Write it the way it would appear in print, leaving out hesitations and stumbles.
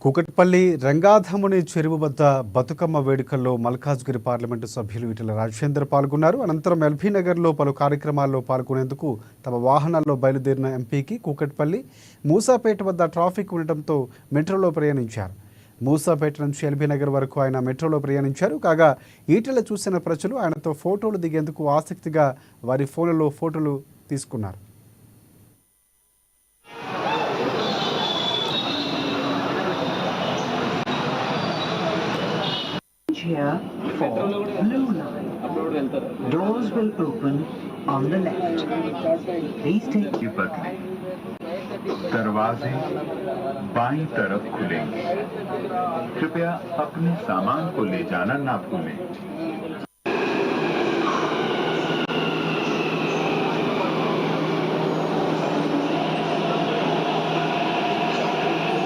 కూకట్పల్లి రంగాధముని చెరువు వద్ద బతుకమ్మ వేడుకల్లో మల్కాజ్గిరి పార్లమెంటు సభ్యులు ఈటెల రాజేందర్ పాల్గొన్నారు. అనంతరం ఎల్బీ నగర్లో పలు కార్యక్రమాల్లో పాల్గొనేందుకు తమ వాహనాల్లో బయలుదేరిన ఎంపీకి కూకట్పల్లి మూసాపేట వద్ద ట్రాఫిక్ ఉండటంతో మెట్రోలో ప్రయాణించారు. మూసాపేట నుంచి ఎల్బీ నగర్ వరకు ఆయన మెట్రోలో ప్రయాణించారు. కాగా ఈటెల చూసిన ప్రజలు ఆయనతో ఫోటోలు దిగేందుకు ఆసక్తిగా వారి ఫోన్లలో ఫోటోలు తీసుకున్నారు. Here for blue line. Doors will open on the left. Please take की बदले दरवाजे बाईं तरफ खुलेंगे। कृपया अपने सामान को ले जाना ना भूलें।